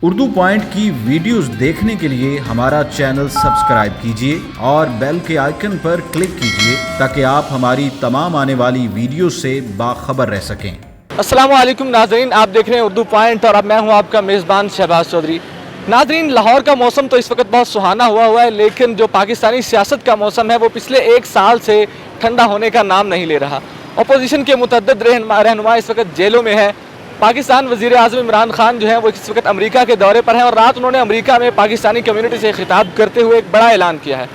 Urdu point की videos देखने के लिए हमारा चैनल सब्सक्राइब कीजिए और बेल के आइकन पर क्लिक कीजिए ताकि आप हमारी तमाम आने वाली वीडियो से बाखबर रह सकें। अस्सलाम वालेकुम नाज़रीन, आप देख रहे हैं उर्दू पॉइंट और अब मैं हूं आपका मेज़बान शहबाज चौधरी। नाज़रीन, लाहौर का मौसम तो इस वक्त बहुत सुहाना हुआ है, लेकिन जो पाकिस्तानी सियासत का मौसम है वो पिछले एक साल से ठंडा होने का नाम नहीं ले रहा। अपोजिशन के मुतअद्दिद रहनुमा इस वक्त जेलों में है। पाकिस्तान वज़ीर आज़म इमरान खान जो है वो इस वक्त अमेरिका के दौरे पर हैं और रात उन्होंने अमेरिका में पाकिस्तानी कम्यूनिटी से खिताब करते हुए एक बड़ा ऐलान किया है।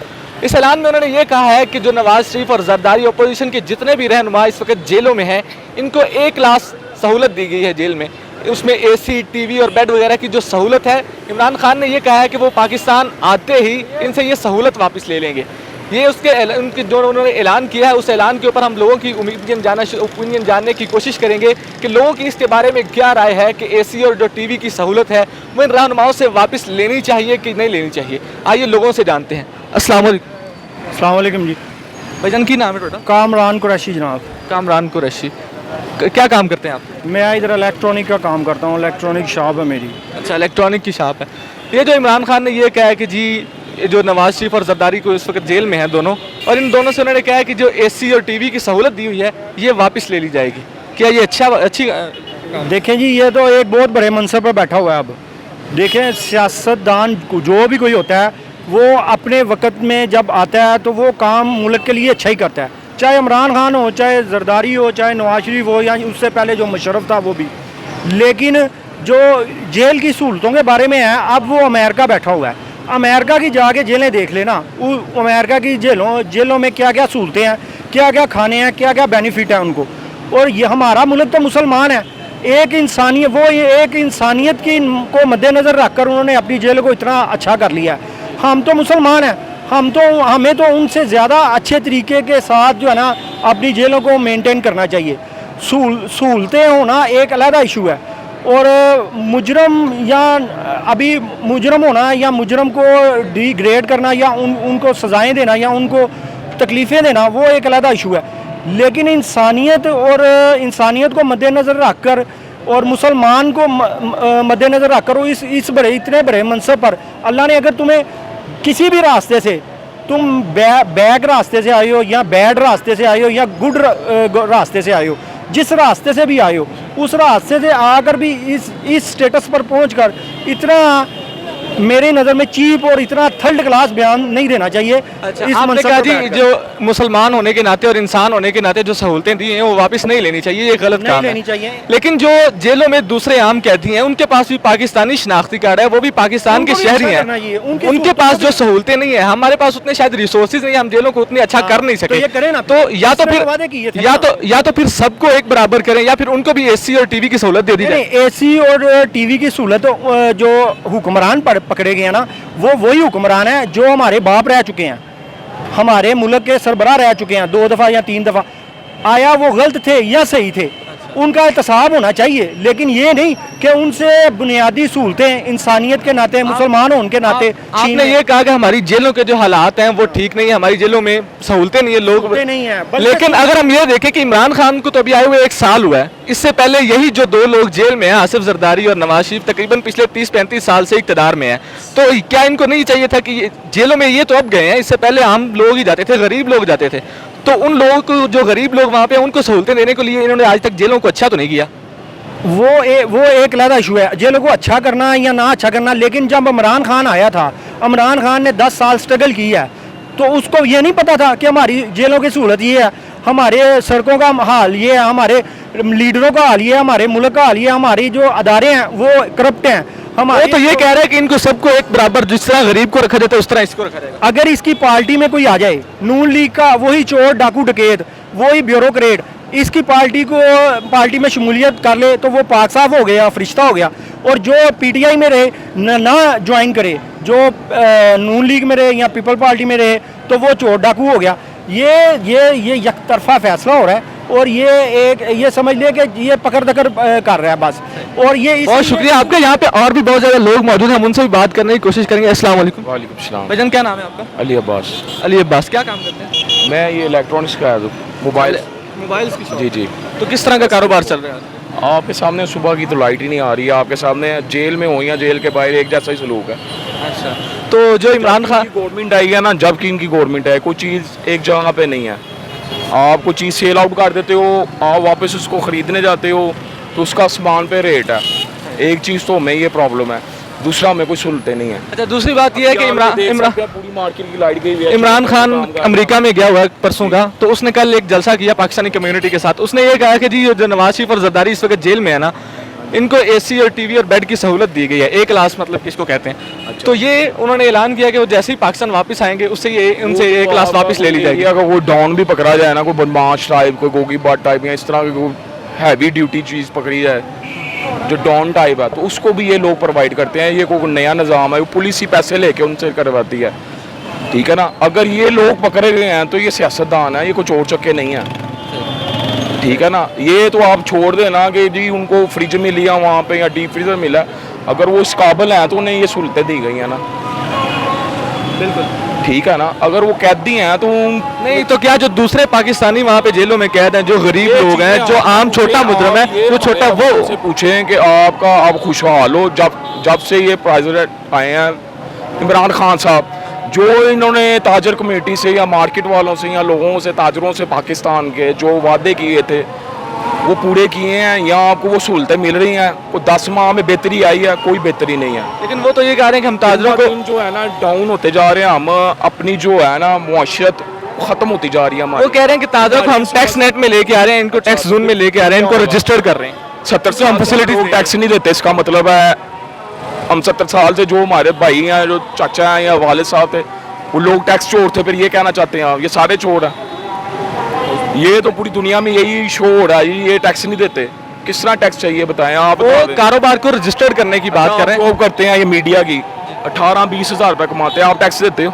इस ऐलान में उन्होंने ये कहा है कि जो नवाज शरीफ और जरदारी अपोजिशन के जितने भी रहनुमा इस वक्त जेलों में हैं, इनको A क्लास सहूलत दी गई है जेल में। उसमें AC, TV और बेड वगैरह की जो सहूलत है, इमरान खान ने ये कहा है कि वो पाकिस्तान आते ही इनसे ये सहूलत वापस ले लेंगे। ये उनके जो उन्होंने ऐलान किया है, उस ऐलान के ऊपर हम लोगों की ओपिनियन जानने की कोशिश करेंगे कि लोगों की इसके बारे में क्या राय है कि AC और जो TV की सहूलत है वो इन रहनुमाओं से वापस लेनी चाहिए कि नहीं लेनी चाहिए। आइए लोगों से जानते हैं। अस्सलाम वालेकुम जी। भाईजान की नाम है टोटल? कामरान कुरैशी जनाब। कामरान कुरैशी, क्या काम करते हैं आप? मैं इधर इलेक्ट्रॉनिक का काम करता हूँ, इलेक्ट्रॉनिक शॉप है मेरी। अच्छा, इलेक्ट्रॉनिक की शॉप है। ये जो इमरान खान ने ये कहा है कि जी ये जो नवाज शरीफ और जरदारी को इस वक्त जेल में है दोनों, और इन दोनों से उन्होंने कहा है कि जो AC और TV की सहूलत दी हुई है ये वापस ले ली जाएगी। क्या ये अच्छी देखें जी, ये तो एक बहुत बड़े मनसब पर बैठा हुआ है। अब देखें, सियासतदान जो भी कोई होता है वो अपने वक्त में जब आता है तो वो काम मुल्क के लिए अच्छा ही करता है, चाहे इमरान खान हो, चाहे जरदारी हो, चाहे नवाज शरीफ हो, या उससे पहले जो मुशर्रफ था वो भी। लेकिन जो जेल की सहूलतों के बारे में है, अब वो अमेरिका बैठा हुआ है। अमेरिका की जाके जेलें देख लेना, अमेरिका की जेलों में क्या क्या सहूलतें हैं, क्या क्या खाने हैं, क्या क्या बेनिफिट है उनको। और ये हमारा मुल्क तो मुसलमान है, एक इंसानियत की को मद्देनज़र रखकर उन्होंने अपनी जेल को इतना अच्छा कर लिया है। हम तो मुसलमान हैं, हमें तो उनसे ज़्यादा अच्छे तरीके के साथ जो है ना अपनी जेलों को मेंटेन करना चाहिए। सहूलतें होना एक अलग इशू है, और मुजरम या अभी मुजरम होना या मुजरम को डिग्रेड करना या उनको सज़ाएं देना या उनको तकलीफ़ें देना वो एक अलग इशू है। लेकिन इंसानियत को मद्देनज़र रखकर और मुसलमान को मद्देनज़र रखकर इतने बड़े मनसब पर अल्लाह ने, अगर तुम्हें किसी भी रास्ते से तुम बैड रास्ते से आए हो या बैड रास्ते से आए हो या गुड रास्ते से आए हो, जिस रास्ते से भी आए हो, उस रास्ते से आकर भी इस स्टेटस पर पहुंचकर इतना मेरे नज़र में चीप और इतना थर्ड क्लास बयान नहीं देना चाहिए। अच्छा, आपने कहा जी जो मुसलमान होने के नाते और इंसान होने के नाते जो सहूलतें दी हैं वो वापस नहीं लेनी चाहिए, ये गलत काम है। चाहिए। लेकिन जो जेलों में दूसरे आम कैदी हैं उनके पास भी पाकिस्तानी शनाख्ती कार्ड है, वो भी पाकिस्तान के शहरी हैं, उनके पास जो सहूलतें नहीं है, हमारे पास उतने शायद रिसोर्सेज नहीं है, हम जेलों को उतने अच्छा कर नहीं सके। तो या तो फिर सबको एक बराबर करें या फिर उनको भी AC और TV की सहूलत दे दी जाए। AC और TV की सहूलत जो हुक्मरान पकड़े गए ना, वो वही हुक्मरान है जो हमारे बाप रह चुके हैं, हमारे मुल्क के सरबराह रह चुके हैं 2 दफ़ा या 3 दफ़ा। आया वो गलत थे या सही थे, उनका एहतसाब होना चाहिए, लेकिन ये नहीं कि उनसे बुनियादी सहूलतें इंसानियत के नाते, मुसलमान होने के नाते। आपने ये कहा कि हमारी जेलों के जो हालात हैं वो ठीक नहीं है, हमारी जेलों में सहूलतें नहीं है, लोग नहीं है। लेकिन अगर हम ये देखें कि इमरान खान को तो अभी आए हुए 1 साल हुआ है, इससे पहले यही जो 2 लोग जेल में हैं, आसिफ जरदारी और नवाज शरीफ, तकरीबन पिछले 30-35 साल से इक़्तिदार में है। तो क्या इनको नहीं चाहिए था कि जेलों में ये तो अब गए हैं, इससे पहले आम लोग ही जाते थे, गरीब लोग जाते थे, तो उन लोगों को जो गरीब लोग वहाँ पे उनको सहूलतें देने के लिए इन्होंने आज तक जेलों को अच्छा तो नहीं किया। वो एक अलग इशू है, जेलों को अच्छा करना या ना अच्छा करना। लेकिन जब इमरान खान आया था, इमरान खान ने 10 साल स्ट्रगल की है, तो उसको ये नहीं पता था कि हमारी जेलों की सहूलत ये है, हमारे सड़कों का हाल ये है, हमारे लीडरों का हाल ये है, हमारे मुल्क का हाल ये है, हमारी जो अदारे हैं वो करप्ट हैं। हमारे तो ये कह रहे हैं कि इनको सबको एक बराबर, जिस तरह गरीब को रखा जाता है उस तरह इसको रखा जाएगा। अगर इसकी पार्टी में कोई आ जाए, नून लीग का वही चोर डाकू डकैत, वही ब्यूरोक्रेट इसकी पार्टी में शमूलियत कर ले तो वो पाक साफ हो गया, फरिश्ता हो गया। और जो PTI में रहे ना ज्वाइन करे, जो नून लीग में रहे या पीपल पार्टी में रहे, तो वो चोर डाकू हो गया। ये एक तरफा फैसला हो रहा है, और ये समझ लिया कि ये पकड़ दकर कर रहा है बस। और ये बहुत शुक्रिया आपका। यहाँ पे और भी बहुत ज़्यादा लोग मौजूद हैं, हम उनसे भी बात करने की कोशिश करेंगे। अस्सलाम वालेकुम। वालेकुम सलाम। भाईजान क्या नाम है आपका? अली अब्बास। अली अब्बास, क्या काम करते हैं? मैं ये इलेक्ट्रॉनिक्स का मोबाइल्स की शॉप। जी। तो किस तरह का कारोबार चल रहा है? आपके सामने सुबह की तो लाइट ही नहीं आ रही है, आपके सामने जेल में हो या जेल के बाहर एक जैसा ही सलूक है। अच्छा, तो जो इमरान खान गवर्नमेंट आई है ना, जब की इनकी गवर्नमेंट है, कोई चीज़ एक जगह पे नहीं है। आप कोई चीज़ सेल आउट कर देते हो, आप वापस उसको ख़रीदने जाते हो तो उसका सामान पे रेट है। एक चीज़ तो हमें ये प्रॉब्लम है, दूसरा हमें कोई सुनते नहीं है। अच्छा, दूसरी बात यह है कि पूरी मार्केट की लाइट गई हुई है। इमरान खान अमेरिका में गया हुआ है परसों का, तो उसने कल एक जलसा किया पाकिस्तानी कम्युनिटी के साथ। उसने ये कहा कि जी जो नवाज शरीफ और जरदारी इस वक्त जेल में है ना, इनको एसी और टीवी और बेड की सहूलत दी गई है, ए क्लास मतलब किसको कहते हैं। अच्छा। तो ये उन्होंने ऐलान किया कि वो जैसे ही पाकिस्तान वापस आएंगे उससे ये उनसे ए क्लास वापस ले ली जाएगी। अगर कोई डॉन भी पकड़ा जाए ना, कोई बदमाश टाइप, कोई गोगी बाट टाइप या इस तरह की कोई हैवी ड्यूटी चीज़ पकड़ी जाए जो डॉन टाइप है, तो उसको भी ये लोग प्रोवाइड करते हैं। ये कोई नया निज़ाम है, वो पुलिस ही पैसे लेके उनसे करवाती है, ठीक है ना। अगर ये लोग पकड़े गए हैं तो ये सियासतदान है, ये कोई चोर चक्के नहीं है, ठीक है ना। ये तो आप छोड़ देना कि जी उनको फ्रिज मिली है वहाँ पे या डीप फ्रीजर मिला, अगर वो इस काबिल हैं तो उन्हें ये सहूलतें दी गई हैं ना, बिल्कुल ठीक है ना। अगर वो कैदी हैं तो नहीं, तो क्या जो दूसरे पाकिस्तानी वहाँ पे जेलों में कैद हैं, जो गरीब लोग हैं, जो आम छोटा मुजरम है, वो छोटा वो से पूछें कि आपका आप खुशहाल हो जब से ये प्रेसिडेंट आए हैं इमरान खान साहब, जो इन्होंने ताजर कमेटी से या मार्केट वालों से या लोगों से, ताजरों से पाकिस्तान के जो वादे किए थे वो पूरे किए हैं, या आपको वो सहूलतें मिल रही हैं। कोई 10 माह में बेहतरी आई है? कोई बेहतरी नहीं है। लेकिन वो तो ये कह रहे हैं कि हम ताजरों को जो है ना डाउन होते जा रहे हैं, हम अपनी जो है ना मुआशरत खत्म होती जा रही है हमारी। वो कह रहे हैं कि ताजरों को हम टैक्स नेट में लेके आ रहे हैं, इनको टैक्स जोन में लेके आ रहे हैं, इनको रजिस्टर कर रहे हैं। 70 से हम फैसिलिटी टैक्स नहीं देते, इसका मतलब है हम 70 साल से जो हमारे भाई हैं, जो चाचा हैं या वालिद साहब थे, वो लोग टैक्स चोर थे। फिर ये कहना चाहते हैं आप ये सारे चोर हैं? ये तो पूरी दुनिया में यही शो हो रहा है, ये टैक्स नहीं देते। किस तरह टैक्स चाहिए बताएं आप? वो कारोबार को रजिस्टर करने की बात कर रहे हैं। जॉब करते हैं ये मीडिया की, 18-20 हज़ार रुपये कमाते हैं, आप टैक्स देते हो?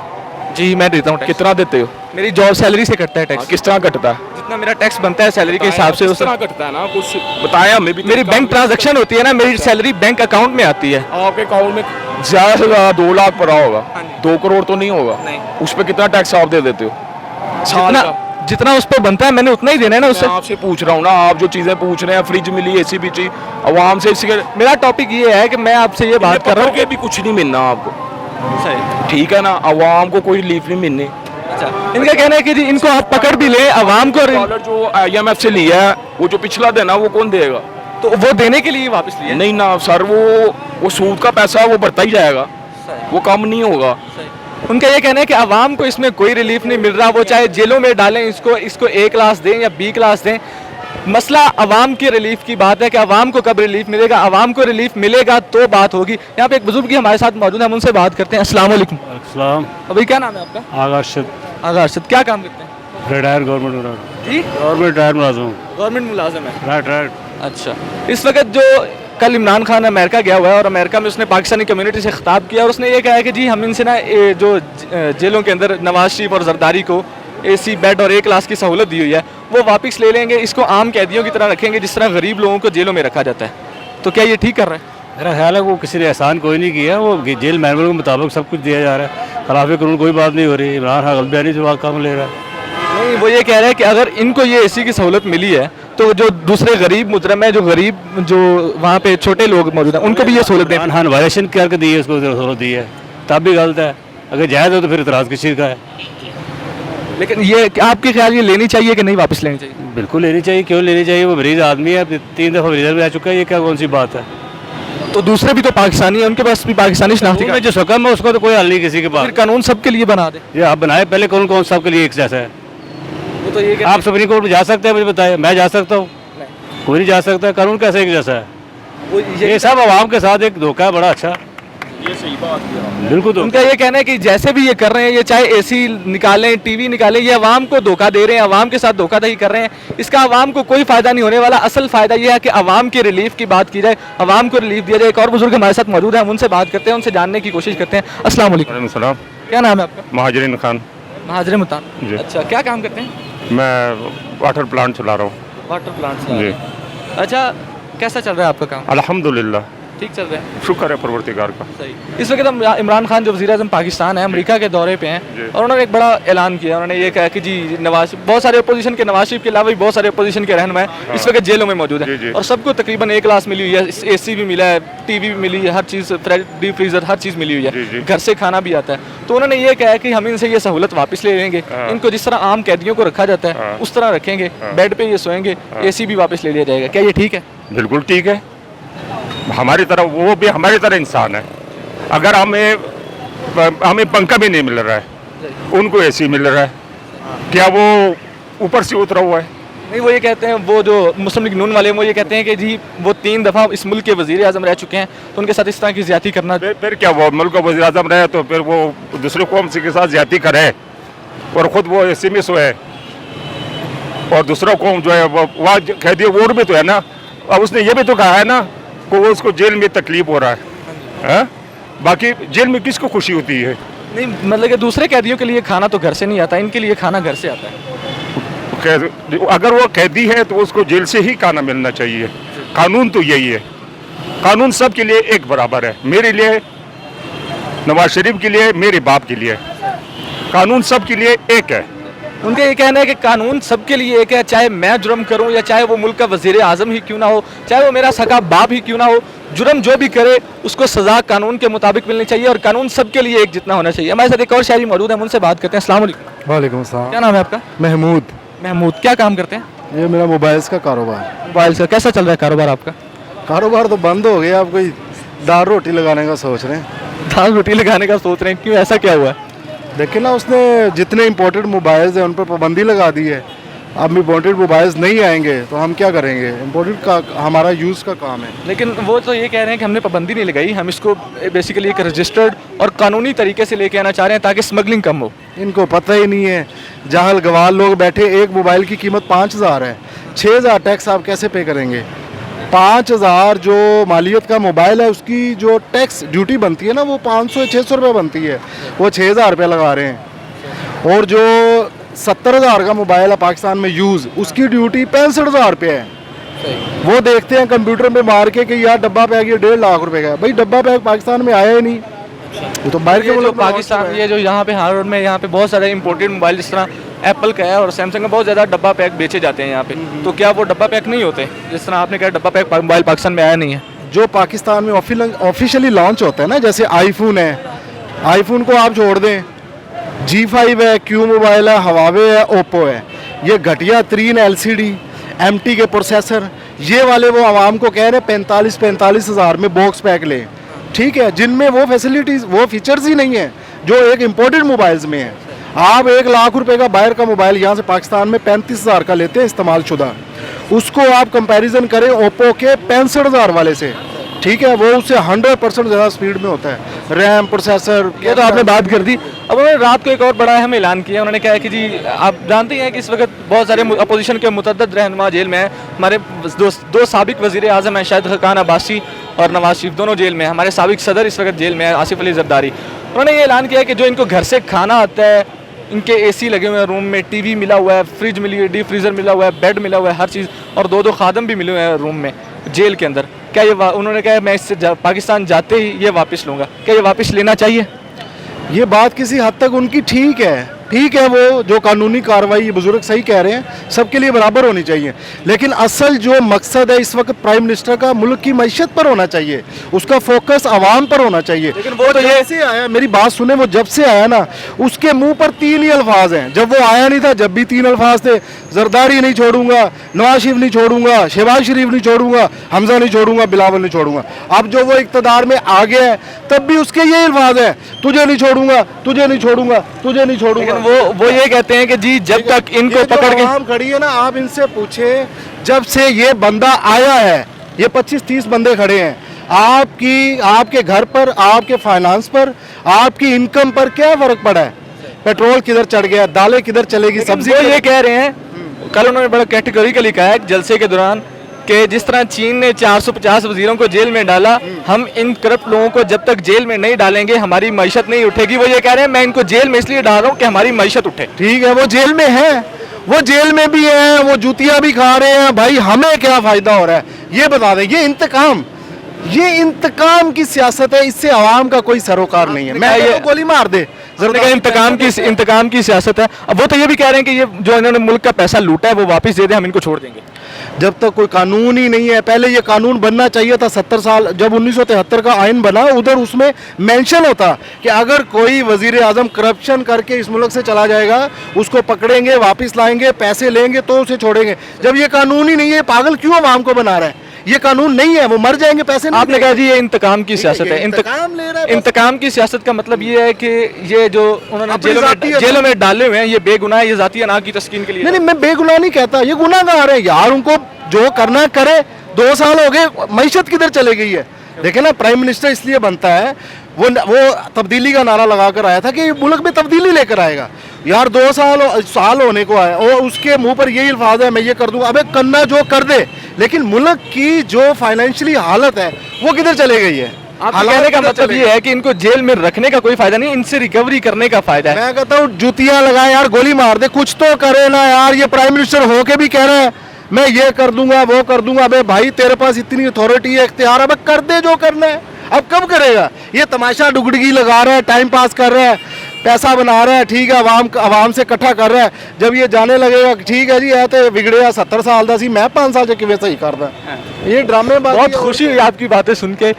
जी मैं देता हूँ। कितना देते हो? मेरी जॉब सैलरी से कटता है टैक्स। किस तरह कटता है? जितना मेरा टैक्स बनता है सैलरी के हिसाब से किस तरह कटता है ना, कुछ बताएं हमें भी। मेरी बैंक ट्रांजैक्शन होती है ना, मेरी सैलरी बैंक अकाउंट में आती है। आपके अकाउंट में ज़्यादा से ज़्यादा 2 लाख पड़ा होगा, 2 करोड़ तो नहीं होगा। नहीं। उस पर कितना टैक्स आप दे देते हो? जितना उस पर बनता है मैंने उतना ही देना है ना उससे। मैं आपसे पूछ रहा हूँ ना, आप जो चीज़ें पूछ रहे हैं, फ्रिज मिली, एसी बिची, आवाम से मेरा टॉपिक ये है कि मैं आपसे ये बात कर रहा हूँ कि भी कुछ नहीं मिलना आपको, सही, ठीक है ना। आवाम को कोई रिलीफ नहीं मिलनी। अच्छा, इनका कहना है कि जी इनको आप पकड़ भी ले, आवाम को डॉलर जो IMF से लिया है, वो जो पिछला देना वो कौन देगा? तो वो देने के लिए वापस लिया नहीं ना सर, वो सूद का पैसा वो बढ़ता ही जाएगा, वो कम नहीं होगा। उनका ये कहना है कि आवाम को इसमें कोई रिलीफ नहीं मिल रहा, वो चाहे जेलों में डालें इसको A क्लास दें या B क्लास दें। मसला आवाम की रिलीफ की बात है कि आवाम को कब रिलीफ मिलेगा। आवाम को रिलीफ मिलेगा तो बात होगी। यहाँ पे एक बुजुर्ग की हमारे साथ मौजूद है, हम उनसे बात करते हैं। अस्सलाम वालेकुम। अस्सलाम। अभी क्या नाम है आपका? आगा अरशद, आगा अरशद। क्या काम करते हैं? रिटायर गवर्नमेंट जी, रिटायर मुलाजिम। गवर्नमेंट मुलाजिम है। राइट। अच्छा, इस वक्त जो कल इमरान खान अमेरिका गया हुआ है और अमेरिका में उसने पाकिस्तानी कम्युनिटी से खिताब किया और उसने ये कहा है कि जी हम इनसे ना जो जेलों के अंदर नवाज शरीफ और जरदारी को AC बेड और A क्लास की सहूलत दी हुई है वो वापस ले लेंगे, इसको आम कैदियों की तरह रखेंगे जिस तरह गरीब लोगों को जेलों में रखा जाता है। तो क्या ये ठीक कर रहे हैं? मेरा ख्याल है वो किसी ने एहसान कोई नहीं किया, वो जेल मैनुअल के मुताबिक सब कुछ दिया जा रहा है, खिलाफ कानून कोई बात नहीं हो रही। इमरान खान गलबयानी से काम ले रहा है। नहीं, वो ये कह रहा है कि अगर इनको ये AC की सहूलत मिली है तो जो दूसरे गरीब मुजरम है, जो वहाँ पे छोटे लोग मौजूद हैं, उनको भी ये सहूलत दें। इमरान खान वायलेशन करके दी है, उसको सहूलत दी है, तब भी गलत है। अगर जायज़ हो तो फिर इतराज़ किस चीज़ का है? लेकिन ये आपके ख्याल ये लेनी चाहिए कि नहीं वापस लेनी चाहिए? बिल्कुल लेनी चाहिए। क्यों लेनी चाहिए? वो मरीज़ आदमी है, 3 दफ़ा मरीज़ में आ चुका है, ये क्या कौन सी बात है? तो दूसरे भी तो पाकिस्तानी है, उनके पास भी पाकिस्तानी शनाख्ती में कार्ड। जो सकम है उसको तो कोई हल नहीं किसी के फिर पास। कानून सबके लिए बना दे। ये आप बनाए पहले, कानून कौन सबके लिए एक जैसा है? वो तो ये आप सुप्रीम कोर्ट में जा सकते हैं, मुझे बताएं। मैं जा सकता हूँ? कोई नहीं जा सकता। कानून कैसे एक जैसा है? ये सब आवाम के साथ एक धोखा है बड़ा। अच्छा, ये सही बात है। बिल्कुल। उनका ये कहना है कि जैसे भी ये कर रहे हैं, ये चाहे AC निकालें, TV निकालें, ये आवाम को धोखा दे रहे हैं, आवाम के साथ धोखाधड़ी कर रहे हैं। इसका आवाम को कोई फायदा नहीं होने वाला। असल फायदा ये है कि आवाम की रिलीफ की बात की जाए, आवाम को रिलीफ दिया जाए। एक और बुजुर्ग हमारे साथ मौजूद है, हम उनसे बात करते हैं, उनसे जानने की कोशिश करते हैं। अस्सलाम वालेकुम। सलाम। क्या नाम है आपका? महाजरीन खान। महाजर मुतान। जी। अच्छा, क्या काम करते हैं? मैं वाटर प्लांट चला रहा हूँ। वाटर प्लांट जी। अच्छा, कैसा चल रहा है आपका काम? अल्हम्दुलिल्लाह। ठीक चल रहे हैं। शुक्र है परवरदिगार का। सही। इस वक्त हम इमरान खान जो वज़ीर-ए-आज़म पाकिस्तान है, अमेरिका के दौरे पे हैं जी। और उन्होंने एक बड़ा ऐलान किया। उन्होंने ये कहा कि जी नवाज, बहुत सारे अपोजिशन के, नवाज शरीफ के अलावा भी बहुत सारे अपोजिशन के रहनुमा इस वक्त जेलों में मौजूद जी, हैं जी। और सबको तकरीबन A क्लास मिली हुई है, AC भी मिला है, TV भी मिली है, हर चीज़, डीप फ्रीजर, हर चीज़ मिली हुई जी, जी। है, घर से खाना भी आता है। तो उन्होंने ये कहा कि हम इनसे ये सहूलत वापस ले लेंगे, इनको जिस तरह आम कैदियों को रखा जाता है उस तरह रखेंगे, बेड पे ये सोएंगे, AC भी वापस ले लिया जाएगा। क्या ये ठीक है? बिल्कुल ठीक है। हमारी तरह वो भी हमारी तरह इंसान है। अगर हमें पंखा भी नहीं मिल रहा है, उनको AC मिल रहा है, क्या वो ऊपर से उतरा हुआ है? नहीं, वो ये कहते हैं, वो जो मुस्लिम लीग नून वाले हैं, वो ये कहते हैं कि जी वो 3 दफ़ा इस मुल्क के वज़ीर-ए-आज़म रह चुके हैं, तो उनके साथ इस तरह की ज़्यादती करना। फिर क्या वो मुल्क का वज़ीर आज़म रहे तो फिर वो दूसरे कौम से के साथ ज्यादती करे और ख़ुद वो AC में सोए, और दूसरा कौम जो है वो वहाँ कैदी वोट में तो है ना। अब उसने ये भी तो कहा है ना कि वो उसको जेल में तकलीफ हो रहा है। बाकी जेल में किसको खुशी होती है? नहीं, मतलब कि दूसरे कैदियों के लिए खाना तो घर से नहीं आता, इनके लिए खाना घर से आता है। अगर वो कैदी है तो उसको जेल से ही खाना मिलना चाहिए। कानून तो यही है, कानून सब के लिए एक बराबर है। मेरे लिए, नवाज शरीफ के लिए, मेरे बाप के लिए, कानून सब के लिए एक है। उनका ये कहना है कि कानून सबके लिए एक है, चाहे मैं जुर्म करूं या चाहे वो मुल्क का वज़ीर-ए-आज़म ही क्यों ना हो, चाहे वो मेरा सगा बाप ही क्यों ना हो, जुर्म जो भी करे उसको सज़ा कानून के मुताबिक मिलनी चाहिए और कानून सबके लिए एक जितना होना चाहिए। हमारे साथ एक और शहरी मौजूद है, हम उनसे बात करते हैं। अस्सलाम वालेकुम। वालेकुम सलाम। क्या नाम है आपका? महमूद। महमूद, क्या काम करते हैं? ये मेरा मोबाइल्स का कारोबार है। मोबाइल से कैसा चल रहा है कारोबार आपका? कारोबार तो बंद हो गया, अब कोई दाल रोटी लगाने का सोच रहे हैं। दाल रोटी लगाने का सोच रहे हैं, क्यों, ऐसा क्या हुआ है? देखिए ना, उसने जितने इम्पोर्टेड मोबाइल्स हैं उन पर पाबंदी लगा दी है। अब इम्पोर्टेड मोबाइल्स नहीं आएंगे तो हम क्या करेंगे? इम्पोर्टेड का हमारा यूज़ का काम है। लेकिन वो तो ये कह रहे हैं कि हमने पाबंदी नहीं लगाई, हम इसको बेसिकली एक रजिस्टर्ड और कानूनी तरीके से लेके आना चाह रहे हैं ताकि स्मगलिंग कम हो। इनको पता ही नहीं है, जहाँ गवार लोग बैठे, एक मोबाइल की कीमत 5,000 है, 6,000 टैक्स आप कैसे पे करेंगे? 5,000 जो मालियत का मोबाइल है उसकी जो टैक्स ड्यूटी बनती है ना, वो 500-600 रुपये बनती है, वो 6,000 रुपये लगा रहे हैं। और जो 70,000 का मोबाइल है पाकिस्तान में यूज़, उसकी ड्यूटी 65,000 रुपये है। वो देखते हैं कंप्यूटर में मार के कि यार डब्बा पैक ये 1.5 लाख रुपए का है। भाई डब्बा पैक पाकिस्तान में आया ही नहीं, वो तो बाहर के ये जो मुल्क में पाकिस्तान, ये जो यहाँ पे हार रोड में यहाँ पे बहुत सारे इंपोर्टेड मोबाइल जिस तरह एप्पल का है और सैमसंग का, बहुत ज़्यादा डब्बा पैक बेचे जाते हैं यहाँ पे। तो क्या वो डब्बा पैक नहीं होते? जिस तरह आपने कहा डब्बा पैक मोबाइल पाकिस्तान में आया नहीं है। जो पाकिस्तान में ऑफिशियली लॉन्च होता है ना, जैसे आईफोन है, आईफोन को आप छोड़ दें, G5 है, Q मोबाइल है, हवावे है, ओप्पो है, ये घटिया तरीन LCD MT के प्रोसेसर, ये वाले वो आवाम को कह रहे हैं 45 हज़ार में बॉक्स पैक लें, ठीक है, जिनमें वो फैसिलिटीज़, वो फीचर्स ही नहीं है जो एक इम्पोर्टेड मोबाइल्स में है। आप 1 लाख रुपए का बाहर का मोबाइल यहाँ से पाकिस्तान में 35,000 का लेते हैं इस्तेमाल शुदा, उसको आप कंपैरिजन करें ओप्पो के 65,000 वाले से, ठीक है, वो उससे 100% ज़्यादा स्पीड में होता है, रैम, प्रोसेसर। ये तो आपने बात कर दी। अब उन्होंने रात को एक और बड़ा अहम ऐलान किया। उन्होंने कहा कि जी आप जानते हैं कि इस वक्त बहुत सारे अपोजिशन के मुतअद्दिद रहनुमा जेल में हैं। हमारे दो साबिक वज़ीर-ए-आज़म हैं, शाहिद खान अब्बासी और नवाज शरीफ, दोनों जेल में हैं। हमारे साबिक सदर इस वक्त जेल में है, आसिफ अली जरदारी। उन्होंने ये ऐलान किया कि जो इनको घर से खाना आता है, इनके AC लगे हुए हैं रूम में, TV मिला हुआ है, फ्रिज मिली है, डीप फ्रीज़र मिला हुआ है, बेड मिला हुआ है, हर चीज़, और 2-2 खादम भी मिले हुए हैं रूम में जेल के अंदर। क्या ये उन्होंने कहा मैं इससे पाकिस्तान जाते ही ये वापस लूँगा, क्या ये वापस लेना चाहिए? ये बात किसी हद तक उनकी ठीक है, वो जो कानूनी कार्रवाई, ये बुजुर्ग सही कह रहे हैं, सबके लिए बराबर होनी चाहिए। लेकिन असल जो मकसद है इस वक्त प्राइम मिनिस्टर का, मुल्क की मईशत पर होना चाहिए, उसका फोकस आवाम पर होना चाहिए। लेकिन वो तो जब से आया, मेरी बात सुने, वो जब से आया ना, उसके मुंह पर 3 ही अल्फाज हैं। जब वो आया नहीं था, जब भी 3 अल्फाज थे, जरदारी नहीं छोड़ूंगा, नवाज शरीफ नहीं छोड़ूंगा, शहबाज शरीफ नहीं छोड़ूंगा, हमजा नहीं छोड़ूंगा, बिलावल नहीं छोड़ूंगा। अब जो वो इक़्तिदार में आ गया है, तब भी उसके ये अल्फाज हैं, तुझे नहीं छोड़ूंगा, तुझे नहीं छोड़ूंगा, तुझे नहीं छोड़ूंगा। वो ये कहते हैं कि जी जब तक इनको पकड़ के आवाम खड़ी है ना, आप इनसे पूछे, जब से ये बंदा आया है, ये 25-30 बंदे खड़े हैं, आपके घर पर, आपके फाइनेंस पर, आपकी इनकम पर क्या फर्क पड़ा है? पेट्रोल किधर चढ़ गया, दालें किधर चलेगी, सब्जी। वो ये कह रहे हैं, कल उन्होंने बड़ा कैटेगोरिकली कहा है जलसे के दौरान कि जिस तरह चीन ने 450 वजीरों को जेल में डाला, हम इन करप्ट लोगों को जब तक जेल में नहीं डालेंगे हमारी मईशत नहीं उठेगी। वो ये कह रहे हैं मैं इनको जेल में इसलिए डाल रहा हूँ कि हमारी मईशत उठे। ठीक है, वो जेल में है, वो जेल में भी है, वो जूतियाँ भी खा रहे हैं, भाई हमें क्या फ़ायदा हो रहा है ये बता दें। ये ये इंतकाम की सियासत है, इससे आवाम का कोई सरोकार नहीं है। मैं ये- तो गोली मार दे उन्होंने कहा इंतकाम की सियासत है। अब वो तो ये भी कह रहे हैं कि ये जो इन्होंने मुल्क का पैसा लूटा है वो वापस दे दें, हम इनको छोड़ देंगे। जब तक कोई कानून ही नहीं है, पहले ये कानून बनना चाहिए था 70 साल जब 1973 का आइन बना, उधर उसमें मेंशन होता कि अगर कोई वजीर आजम करप्शन करके इस मुल्क से चला जाएगा, उसको पकड़ेंगे, वापस लाएंगे, पैसे लेंगे तो उसे छोड़ेंगे। जब ये कानून ही नहीं है, पागल क्यों आवाम को बना रहा है? ये कानून नहीं है, वो मर जाएंगे, पैसे नहीं आपने कहा जी ये इंतकाम की सियासत है। इंतकाम ले रहा है बस। इंतकाम की सियासत का मतलब ये है कि ये जो उन्होंने अपनी जाती है- जेलों में डाले हुए हैं ये बेगुनाह है, ये जाती अनाज की तस्कीन के लिए। नहीं, मैं बेगुनाह नहीं कहता, ये गुनाहगार है यार, उनको जो करना करे। 2 साल हो गए, मईशत किधर चले गई है? देखे ना, प्राइम मिनिस्टर इसलिए बनता है, वो तब्दीली का नारा लगाकर आया था कि मुल्क में तब्दीली लेकर आएगा। यार 2 साल होने को आया और उसके मुंह पर यही अल्फाज है, मैं ये कर दूंगा। अबे करना जो कर दे, लेकिन मुल्क की जो फाइनेंशियली हालत है वो किधर चले गई है? आपके हालात कहने का किधर मतलब चले ये है कि इनको जेल में रखने का कोई फायदा नहीं, इनसे रिकवरी करने का फायदा है। मैं कहता हूँ जुतियां लगाए यार, गोली मार दे, कुछ तो करे ना यार। ये प्राइम मिनिस्टर होके भी कह रहे हैं मैं ये कर दूंगा, वो कर दूंगा। अबे भाई तेरे पास इतनी अथॉरिटी है, इख्तियार, अब कर दे जो करना है। अब कब करेगा? ये तमाशा डुगडगी लगा रहा है, टाइम पास कर रहा है, पैसा बना रहा है, ठीक है, आवाम से इकट्ठा कर रहा है। जब ये जाने लगेगा ठीक है जी, है तो बिगड़े 70 साल का सी, मैं 5 साल से किਵੇਂ सही करदा। ये ड्रामे बहुत खुशी हुई आपकी बातें सुन के।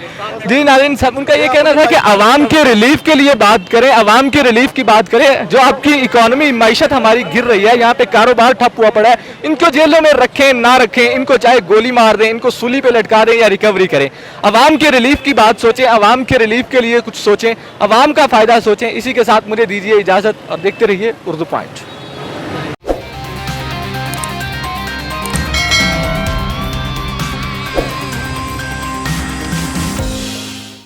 जी नाज़रीन साहब, उनका ये कहना था कि आवाम के रिलीफ के लिए बात करें, आवाम के रिलीफ की बात करें। जो आपकी इकोनॉमी मैशत हमारी गिर रही है, यहाँ पे कारोबार ठप हुआ पड़ा है, इनको जेलों में रखें ना रखें, इनको चाहे गोली मार दें, इनको सूली पे लटका दें या रिकवरी करें, आवाम के रिलीफ की बात सोचें, आवाम के रिलीफ के लिए कुछ सोचें, आवाम का फायदा सोचें। इसी के साथ मुझे दीजिए इजाज़त और देखते रहिए उर्दू पॉइंट।